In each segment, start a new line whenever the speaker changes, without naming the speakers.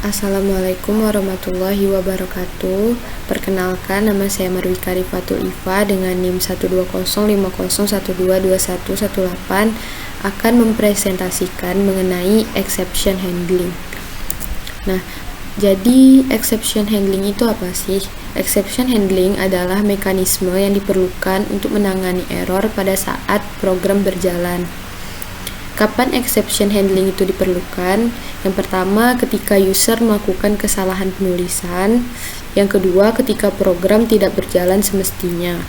Assalamualaikum warahmatullahi wabarakatuh. Perkenalkan, nama saya Marwika Rifatul Ifa dengan NIM 12050122118 akan mempresentasikan mengenai exception handling. Nah, jadi exception handling itu apa sih? Exception handling adalah mekanisme yang diperlukan untuk menangani error pada saat program berjalan. Kapan exception handling itu diperlukan? Yang pertama, ketika user melakukan kesalahan penulisan. Yang kedua, ketika program tidak berjalan semestinya.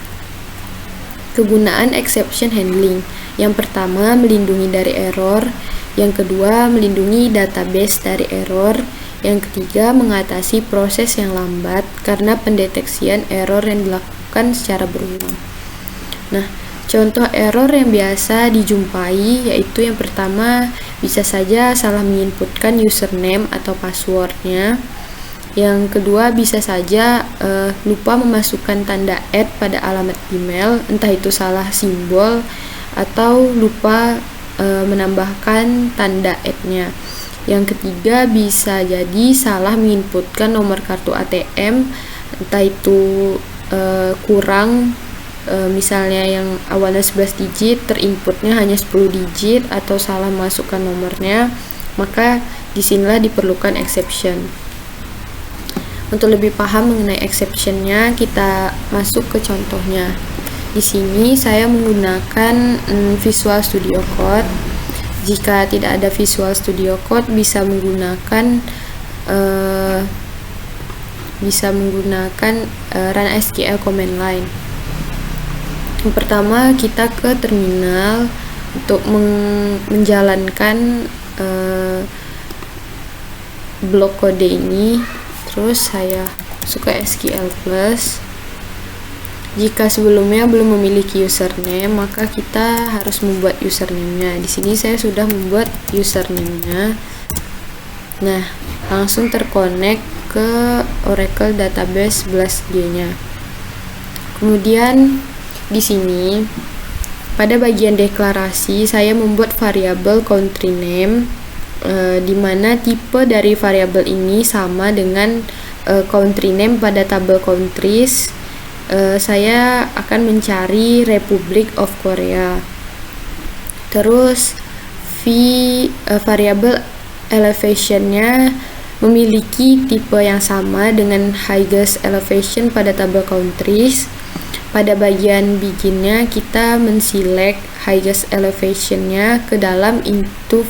Kegunaan exception handling. Yang pertama, melindungi dari error. Yang kedua, melindungi database dari error. Yang ketiga, mengatasi proses yang lambat karena pendeteksian error yang dilakukan secara berulang. Nah, contoh error yang biasa dijumpai yaitu yang pertama, bisa saja salah menginputkan username atau passwordnya. Yang kedua, bisa saja lupa memasukkan tanda @ pada alamat email, entah itu salah simbol atau lupa menambahkan tanda @-nya. Yang ketiga, bisa jadi salah menginputkan nomor kartu ATM, entah itu kurang, misalnya yang awalnya 11 digit terinputnya hanya 10 digit atau salah masukkan nomornya, maka disinilah diperlukan exception. Untuk lebih paham mengenai exceptionnya, kita masuk ke contohnya. Di sini saya menggunakan Visual Studio Code. Jika tidak ada Visual Studio Code, bisa menggunakan Run SQL command line. Yang pertama, kita ke terminal untuk menjalankan blok kode ini. Terus saya masuk ke SQL Plus. Jika sebelumnya belum memiliki username, maka kita harus membuat username-nya. Di sini saya sudah membuat username-nya. Nah, langsung terkonek ke Oracle Database 11G-nya. Kemudian di sini pada bagian deklarasi saya membuat variabel country name, di mana tipe dari variabel ini sama dengan country name pada tabel countries. Saya akan mencari Republic of Korea. Terus variabel elevation-nya memiliki tipe yang sama dengan highest elevation pada tabel countries. Pada bagian begin-nya kita menselect highest elevation-nya ke dalam into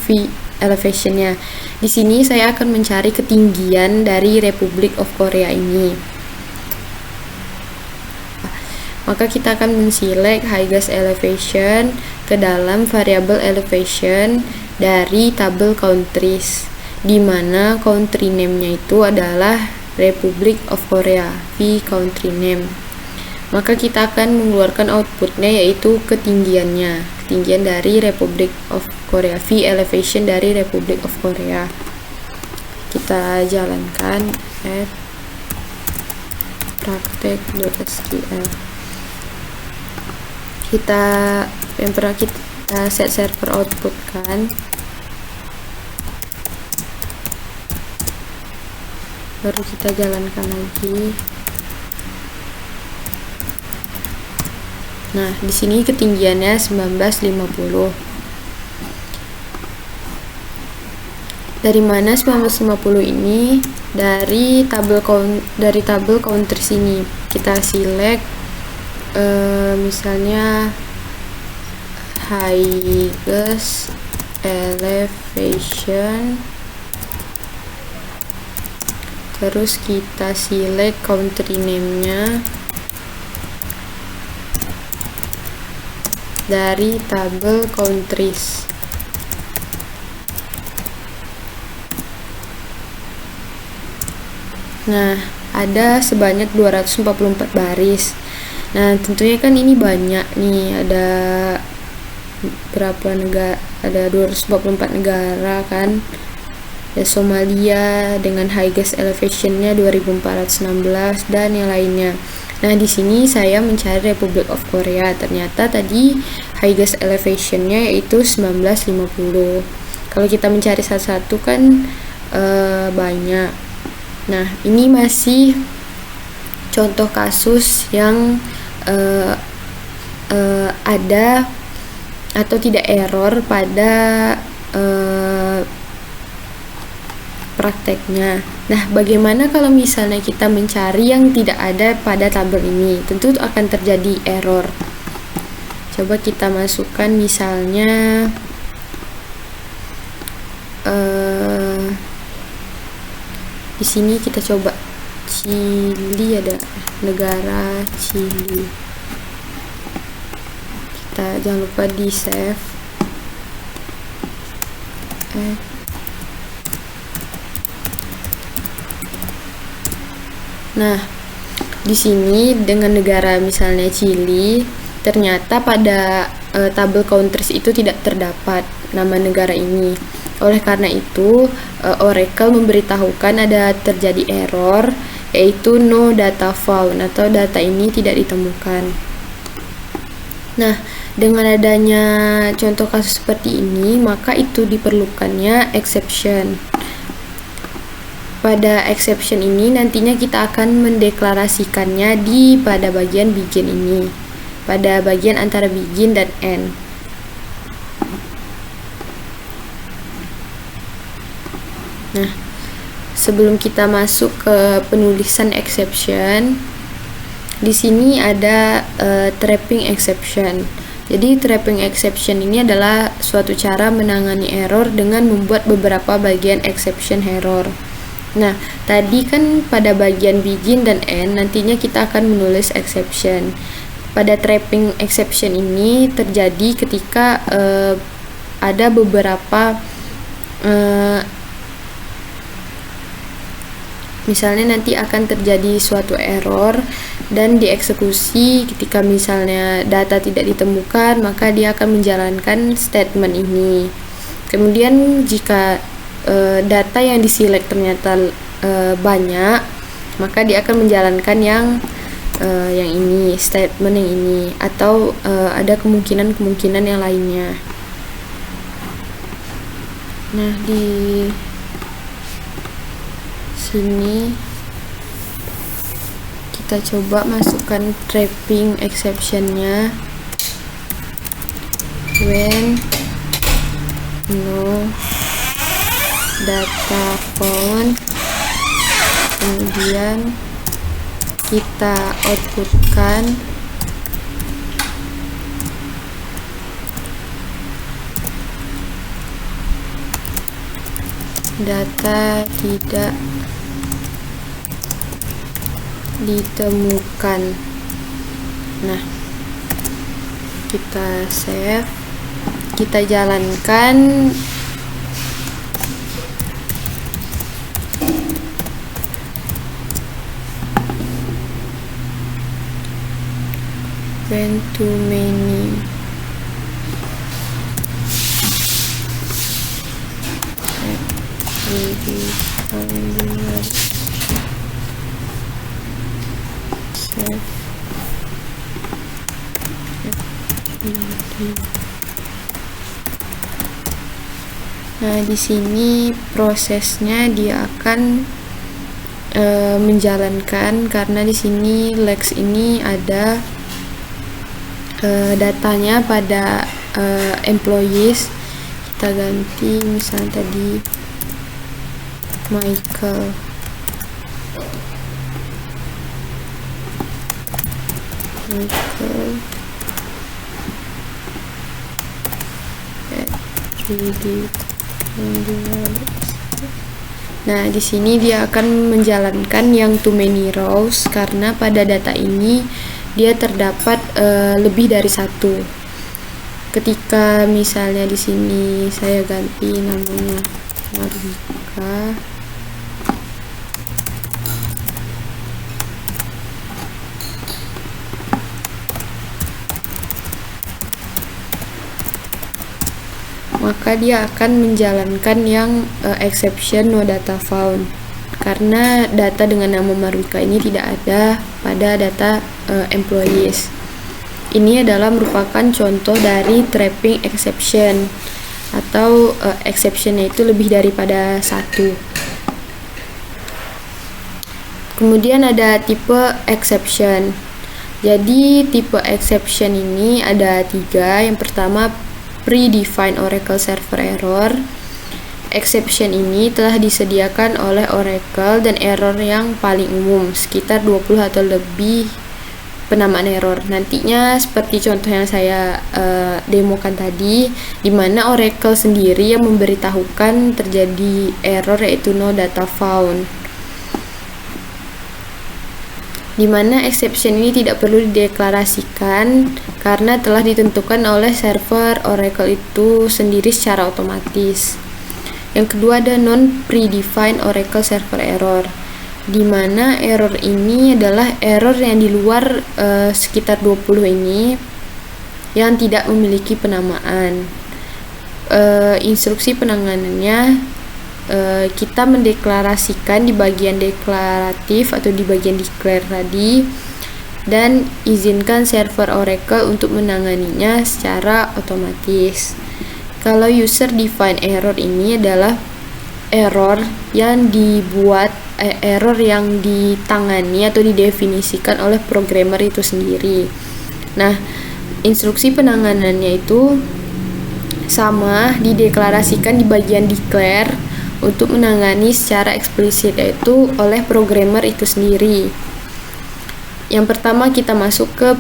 elevation-nya. Di sini saya akan mencari ketinggian dari Republic of Korea ini. Maka kita akan menselect highest elevation ke dalam variabel elevation dari tabel countries, di mana country name-nya itu adalah Republic of Korea, v country name. Maka kita akan mengeluarkan outputnya yaitu ketinggian dari Republic of Korea, v elevation dari Republic of Korea. Kita jalankan praktek.sql. Yang pernah kita set server output kan, baru kita jalankan lagi. Nah, di sini ketinggiannya 1950. Dari mana 1950 ini? Dari tabel countries ini. Kita select misalnya highest elevation, terus kita select country name-nya dari tabel countries. Nah, ada sebanyak 244 baris. Nah, tentunya kan ini banyak nih, ada berapa negara? Ada 244 negara kan. Ada Somalia dengan highest elevation-nya 2416 dan yang lainnya. Nah, di sini saya mencari Republic of Korea. Ternyata tadi highest elevation-nya yaitu 1950. Kalau kita mencari satu-satu kan banyak. Nah, ini masih contoh kasus yang ada atau tidak error pada prakteknya. Nah, bagaimana kalau misalnya kita mencari yang tidak ada pada tabel ini? Tentu akan terjadi error. Coba kita masukkan misalnya di sini kita coba Chili, ada negara Chili. Kita jangan lupa di save. Nah, di sini dengan negara misalnya Chili, ternyata pada tabel countries itu tidak terdapat nama negara ini. Oleh karena itu, Oracle memberitahukan ada terjadi error, yaitu no data found, atau data ini tidak ditemukan. Nah, dengan adanya contoh kasus seperti ini, maka itu diperlukannya exception. Pada exception ini nantinya kita akan mendeklarasikannya pada bagian begin ini, pada bagian antara begin dan end. Nah, sebelum kita masuk ke penulisan exception, di sini ada trapping exception. Jadi trapping exception ini adalah suatu cara menangani error dengan membuat beberapa bagian exception error. Nah, tadi kan pada bagian begin dan end nantinya kita akan menulis exception. Pada trapping exception ini terjadi ketika ada beberapa misalnya nanti akan terjadi suatu error dan dieksekusi. Ketika misalnya data tidak ditemukan, maka dia akan menjalankan statement ini. Kemudian jika data yang diselect ternyata banyak, maka dia akan menjalankan yang ini, statement yang ini, atau ada kemungkinan yang lainnya. Nah, di sini kita coba masukkan trapping exception-nya. When no data found, kemudian kita outputkan data tidak ditemukan. Nah, kita save, kita jalankan. When too many Nah, di sini prosesnya dia akan menjalankan, karena di sini Lex ini ada datanya pada employees. Kita ganti misalnya tadi Michael. Nah, di sini dia akan menjalankan yang too many rows, karena pada data ini dia terdapat lebih dari satu. Ketika misalnya di sini saya ganti namanya Marika, maka dia akan menjalankan yang exception no data found, karena data dengan nama Marika ini tidak ada pada data employees. Ini adalah merupakan contoh dari trapping exception, atau exceptionnya itu lebih daripada satu. Kemudian ada tipe exception. Jadi tipe exception ini ada 3. Yang pertama, predefined Oracle server error. Exception ini telah disediakan oleh Oracle dan error yang paling umum, sekitar 20 atau lebih penamaan error. Nantinya seperti contoh yang saya demokan tadi, di mana Oracle sendiri yang memberitahukan terjadi error, yaitu no data found. Di mana exception ini tidak perlu dideklarasikan karena telah ditentukan oleh server Oracle itu sendiri secara otomatis. Yang kedua ada non-predefined Oracle server error, di mana error ini adalah error yang di luar sekitar 20 ini yang tidak memiliki penamaan. Instruksi penanganannya kita mendeklarasikan di bagian deklaratif atau di bagian declare tadi, dan izinkan server Oracle untuk menanganinya secara otomatis. Kalau user defined error ini adalah error yang dibuat error yang ditangani atau didefinisikan oleh programmer itu sendiri. Nah, instruksi penanganannya itu sama, dideklarasikan di bagian declare untuk menangani secara eksplisit, yaitu oleh programmer itu sendiri. Yang pertama kita masuk ke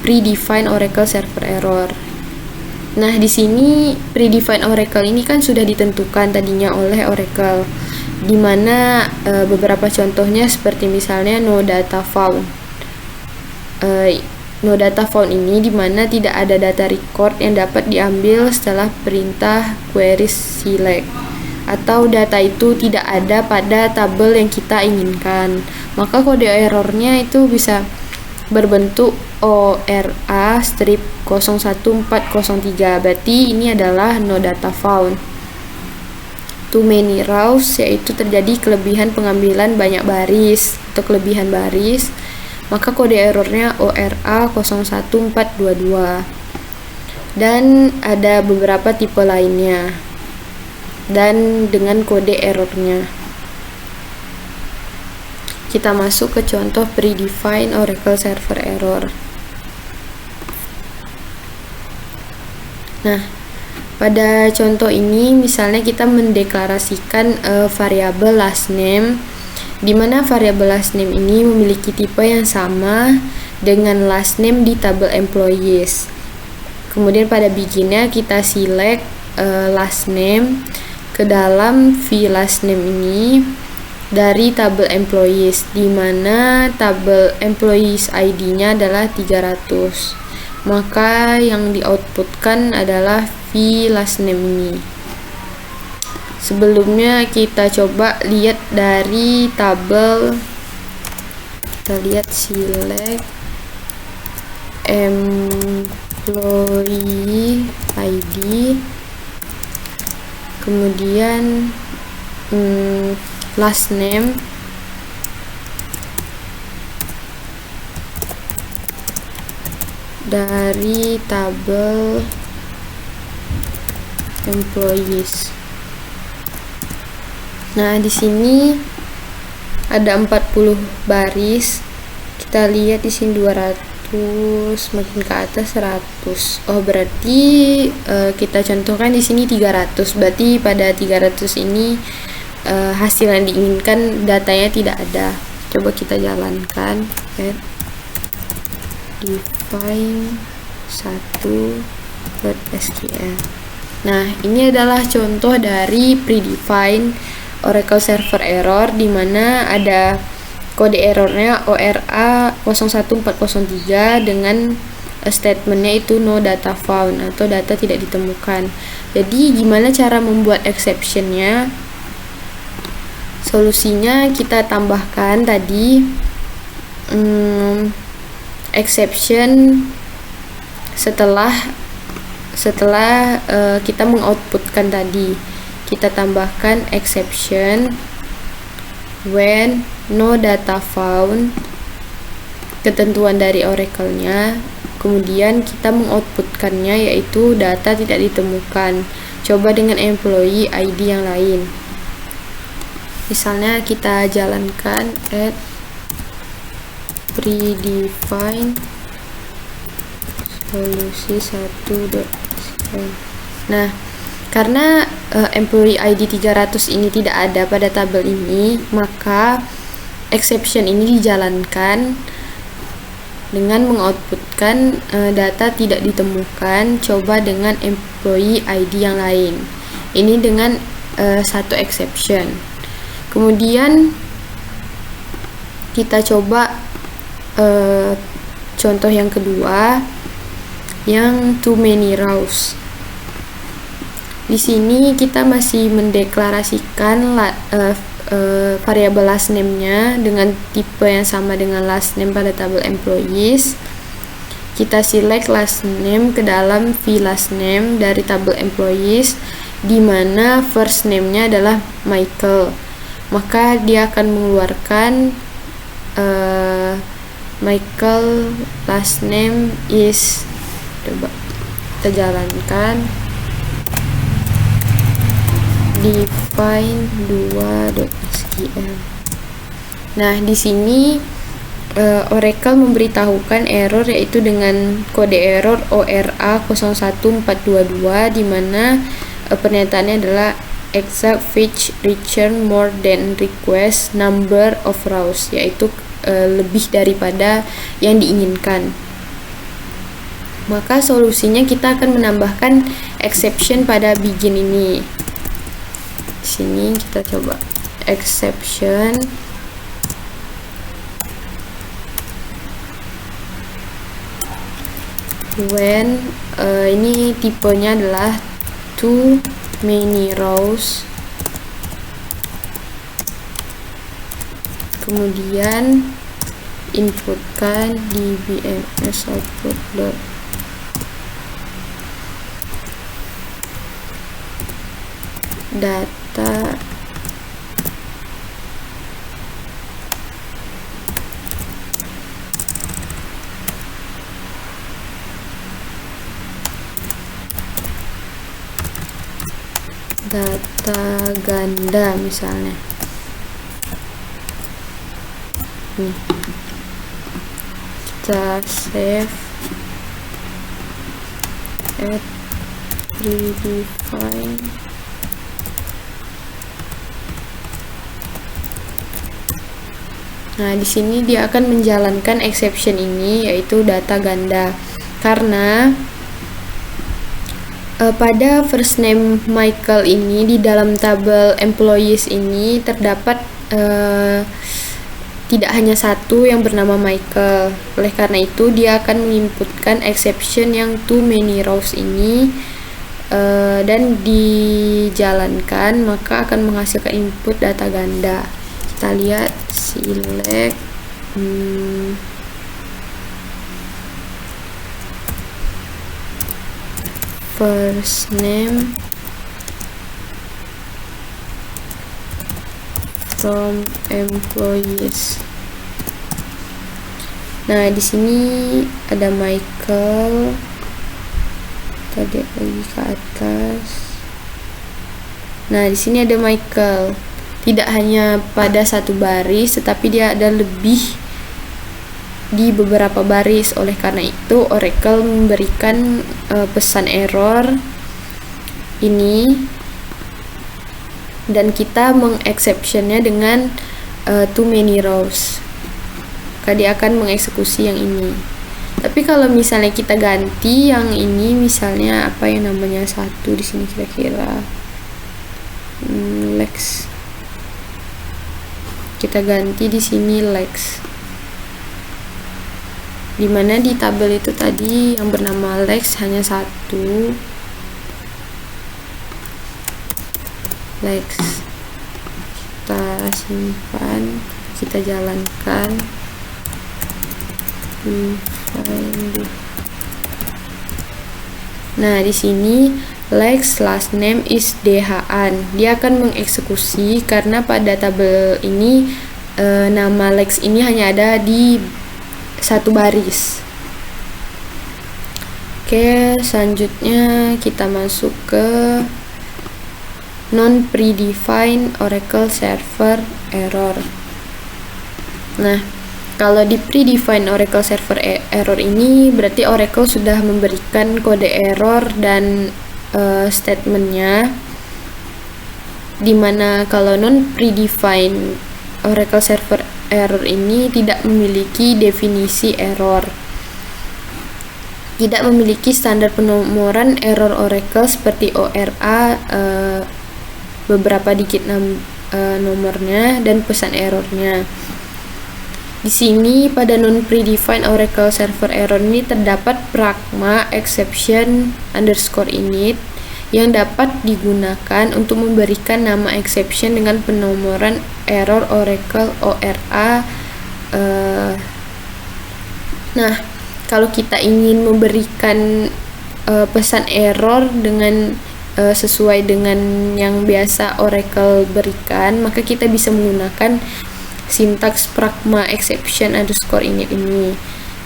predefined Oracle server error. Nah, di sini predefined Oracle ini kan sudah ditentukan tadinya oleh Oracle, di mana beberapa contohnya seperti misalnya no data found. No data found ini di mana tidak ada data record yang dapat diambil setelah perintah query select, atau data itu tidak ada pada tabel yang kita inginkan. Maka kode errornya itu bisa berbentuk ORA strip 01403. Berarti ini adalah no data found. Too many rows, yaitu terjadi kelebihan pengambilan banyak baris atau kelebihan baris. Maka kode errornya ORA 01422. Dan ada beberapa tipe lainnya dan dengan kode errornya. Kita masuk ke contoh predefined Oracle server error. Nah, pada contoh ini misalnya kita mendeklarasikan variabel last name, di mana variabel last name ini memiliki tipe yang sama dengan last name di tabel employees. Kemudian pada beginnya kita select last name ke dalam v last name ini dari tabel employees, di mana tabel employees ID-nya adalah 300. Maka yang di-outputkan adalah v last name ini. Sebelumnya kita coba lihat dari tabel, kita lihat select employee ID, kemudian last name, dari tabel employees. Nah, di sini ada 40 baris. Kita lihat di sini 200, makin ke atas 100. Oh, berarti kita contohkan di sini 300. Berarti pada 300 ini hasil yang diinginkan datanya tidak ada. Coba kita jalankan. Define 1.sql. Nah, ini adalah contoh dari predefined Oracle server error, di mana ada kode errornya ORA 01403 dengan statementnya itu no data found atau data tidak ditemukan. Jadi gimana cara membuat exceptionnya? Solusinya kita tambahkan tadi exception setelah kita mengoutputkan tadi. Kita tambahkan exception when no data found, ketentuan dari Oracle-nya, kemudian kita mengoutputkannya yaitu data tidak ditemukan. Coba dengan employee ID yang lain. Misalnya kita jalankan add predefine solusi 1.sql. Nah, karena employee ID 300 ini tidak ada pada tabel ini, maka exception ini dijalankan dengan mengoutputkan data tidak ditemukan. Coba dengan employee ID yang lain. Ini dengan satu exception. Kemudian kita coba contoh yang kedua, yang too many rows. Di sini kita masih mendeklarasikan variabel last name-nya dengan tipe yang sama dengan last name pada tabel employees. Kita select last name ke dalam vLast name dari tabel employees, di mana first name-nya adalah Michael. Maka dia akan mengeluarkan Michael last name is, coba kita jalankan, define 2.sql. Nah, di sini Oracle memberitahukan error, yaitu dengan kode error ORA 01422, di mana pernyataannya adalah exact fetch return more than request number of rows, yaitu lebih daripada yang diinginkan. Maka solusinya kita akan menambahkan exception pada begin ini. Sini kita coba exception when ini tipenya adalah too many rows, kemudian inputkan dbms output data ganda misalnya. Kita save add predefine Nah, di sini dia akan menjalankan exception ini, yaitu data ganda. Karena pada first name Michael ini di dalam tabel employees ini terdapat tidak hanya satu yang bernama Michael. Oleh karena itu dia akan menginputkan exception yang too many rows ini dan dijalankan, maka akan menghasilkan input data ganda. Kita lihat select first name from employees. Nah, di sini ada Michael. Tadi lagi ke atas. Nah, di sini ada Michael. Tidak hanya pada satu baris, tetapi dia ada lebih di beberapa baris. Oleh karena itu, Oracle memberikan pesan error ini, dan kita mengexceptionnya dengan too many rows. Maka dia akan mengeksekusi yang ini. Tapi kalau misalnya kita ganti yang ini, misalnya apa yang namanya satu di sini kira-kira Lex. Kita ganti di sini Lex. Dimana di tabel itu tadi yang bernama Lex hanya satu. Lex. Kita simpan, kita jalankan. Nah, di sini Lex last name is DHan. Dia akan mengeksekusi karena pada tabel ini nama Lex ini hanya ada di satu baris. Oke, selanjutnya kita masuk ke non predefined Oracle server error. Nah, kalau di predefined Oracle server error ini berarti Oracle sudah memberikan kode error dan statementnya, dimana kalau non predefined Oracle server error ini tidak memiliki definisi error, tidak memiliki standar penomoran error Oracle seperti ORA, beberapa digit nomornya dan pesan errornya. Di sini pada non predefined Oracle server error ini terdapat pragma exception underscore init yang dapat digunakan untuk memberikan nama exception dengan penomoran error Oracle ORA. Nah, kalau kita ingin memberikan pesan error dengan sesuai dengan yang biasa Oracle berikan, maka kita bisa menggunakan sintaks pragma exception underscore init ini,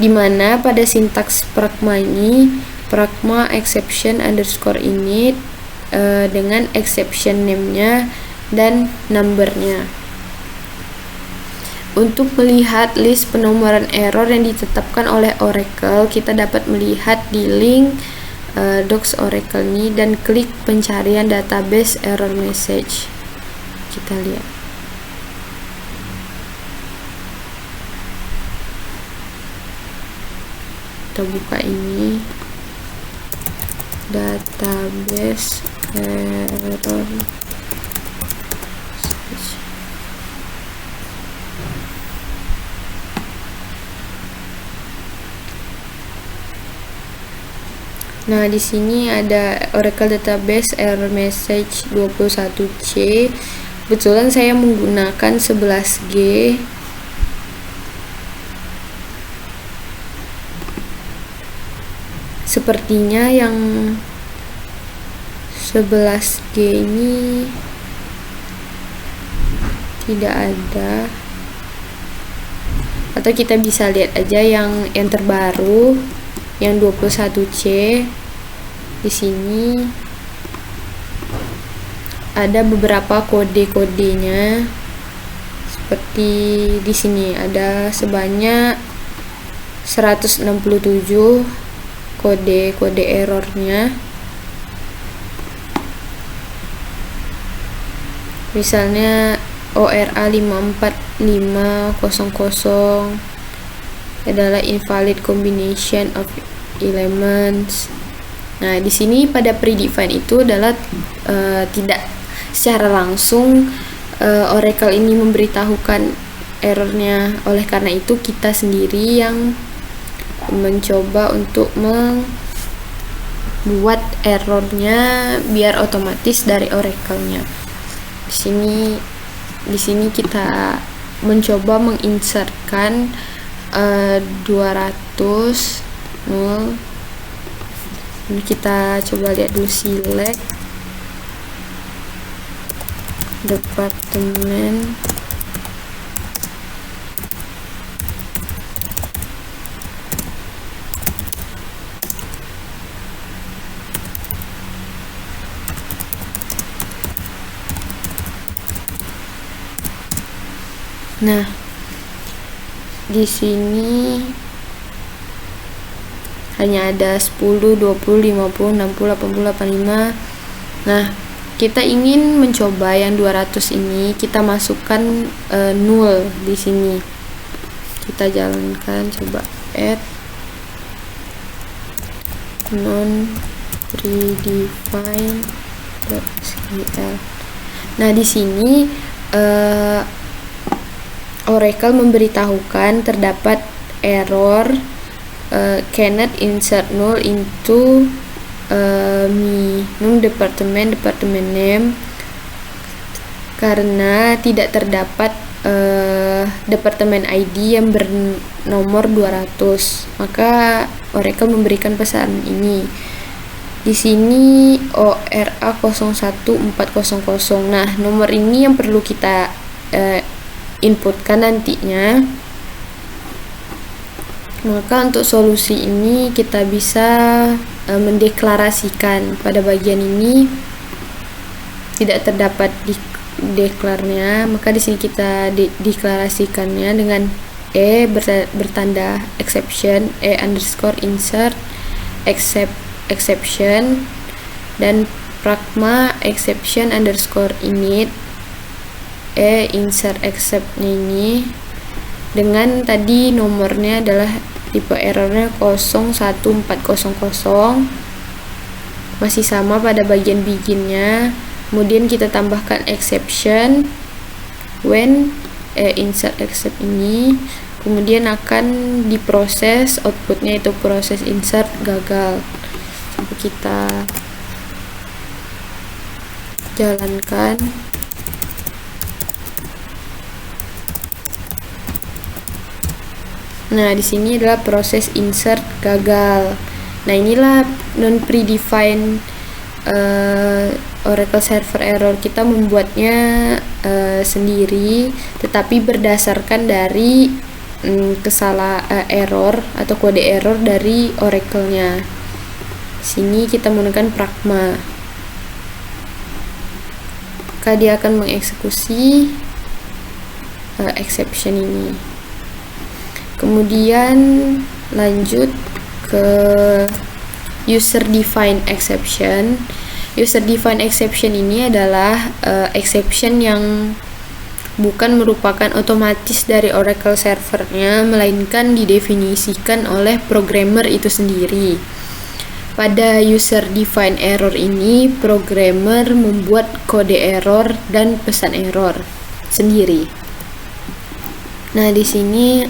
dimana pada sintaks pragma ini pragma exception underscore init dengan exception name-nya dan number-nya. Untuk melihat list penomoran error yang ditetapkan oleh Oracle, kita dapat melihat di link docs Oracle ini dan klik pencarian database error message. Kita lihat. Kita buka ini, database error. Nah, di sini ada Oracle Database Error Message 21C. Kebetulan saya menggunakan 11G. Sepertinya yang 11G ini tidak ada. Atau kita bisa lihat aja yang terbaru, yang 21C. Di sini ada beberapa kode-kodenya. Seperti di sini ada sebanyak 167 kode errornya. Misalnya ORA 54500 adalah invalid combination of elements. Nah, di sini pada predefined itu adalah tidak secara langsung Oracle ini memberitahukan errornya. Oleh karena itu kita sendiri yang mencoba untuk membuat errornya biar otomatis dari Oracle-nya. Di sini kita mencoba menginsertkan 200 0. Ini kita coba lihat dulu, select departemen, nah di sini hanya ada 10, 20, 50, 60, 80, 85. Nah, kita ingin mencoba yang 200 ini, kita masukkan 0 di sini. Kita jalankan, coba add non predefined.sql. Nah, di sini Oracle memberitahukan terdapat error cannot insert null into department name karena tidak terdapat departemen ID yang bernomor 200. Maka Oracle memberikan pesan ini. Di sini ORA 01400. Nah, nomor ini yang perlu kita inputkan nantinya. Maka untuk solusi ini kita bisa mendeklarasikan pada bagian ini tidak terdapat deklarnya, maka di sini kita deklarasikannya dengan bertanda exception, underscore insert exception, dan pragma exception underscore init insert exceptnya ini dengan tadi nomornya adalah tipe errornya 01400, masih sama pada bagian beginnya. Kemudian kita tambahkan exception when insert except ini, kemudian akan diproses outputnya itu proses insert gagal. Coba kita jalankan. Nah, di sini adalah proses insert gagal. Nah, inilah non predefined Oracle server error. Kita membuatnya sendiri, tetapi berdasarkan dari error atau kode error dari Oracle-nya. Sini kita menggunakan pragma. Maka dia akan mengeksekusi exception ini. Kemudian lanjut ke user defined exception. User defined exception ini adalah exception yang bukan merupakan otomatis dari Oracle servernya, melainkan didefinisikan oleh programmer itu sendiri. Pada user defined error ini, programmer membuat kode error dan pesan error sendiri. Nah, di sini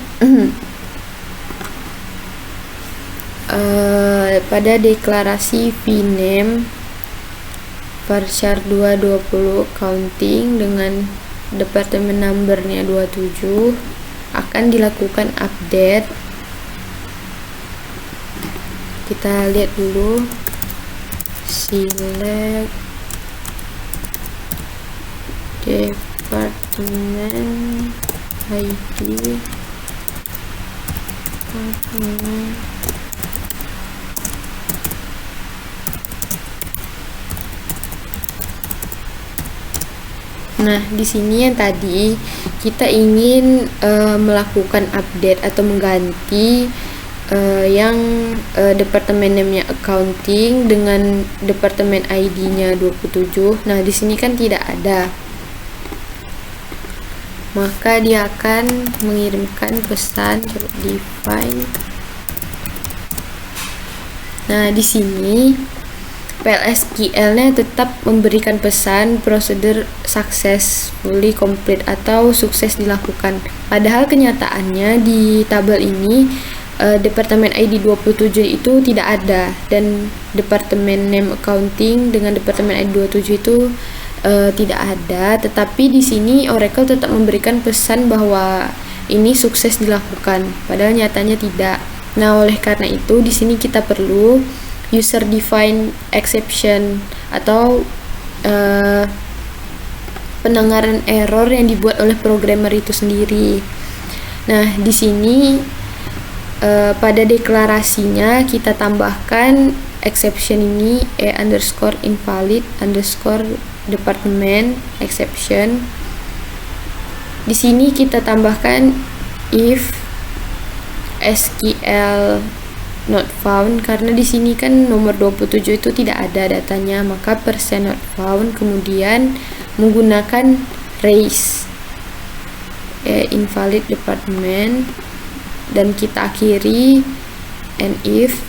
pada deklarasi vname varchar 220 counting dengan department numbernya 27 akan dilakukan update. Kita lihat dulu, select department ID Nah, di sini yang tadi kita ingin melakukan update atau mengganti yang departemen name-nya accounting dengan departemen ID-nya 27. Nah, di sini kan tidak ada. Maka dia akan mengirimkan pesan define. Nah, di sini PLSQL-nya tetap memberikan pesan prosedur successfully complete atau sukses dilakukan. Padahal kenyataannya di tabel ini departemen ID 27 itu tidak ada, dan departemen name accounting dengan departemen ID 27 itu tidak ada. Tetapi di sini Oracle tetap memberikan pesan bahwa ini sukses dilakukan, padahal nyatanya tidak. Nah, oleh karena itu di sini kita perlu user defined exception atau pendengaran error yang dibuat oleh programmer itu sendiri. Nah, di sini pada deklarasinya kita tambahkan exception ini underscore invalid underscore department exception. Di sini kita tambahkan if SQL not found, karena di sini kan nomor 27 itu tidak ada datanya, maka persen not found, kemudian menggunakan raise invalid department, dan kita akhiri and if,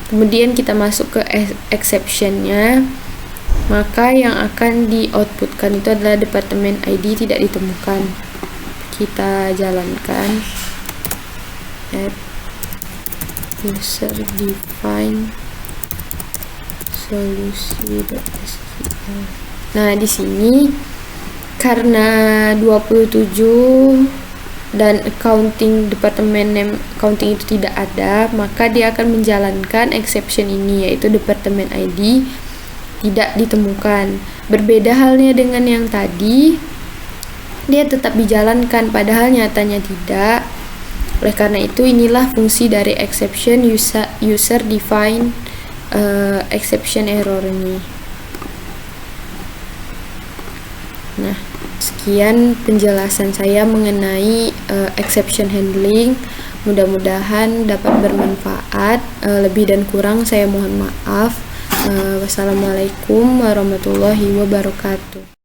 kemudian kita masuk ke exceptionnya, maka yang akan di outputkan itu adalah departemen ID tidak ditemukan. Kita jalankan user define solusi.sql. Nah, di sini karena 27 dan accounting departemen name accounting itu tidak ada, maka dia akan menjalankan exception ini, yaitu departemen ID tidak ditemukan. Berbeda halnya dengan yang tadi, dia tetap dijalankan padahal nyatanya tidak. Oleh karena itu, inilah fungsi dari exception user define exception error ini. Nah, Sekian penjelasan saya mengenai exception handling. Mudah-mudahan dapat bermanfaat. Lebih dan kurang saya mohon maaf. Wassalamualaikum warahmatullahi wabarakatuh.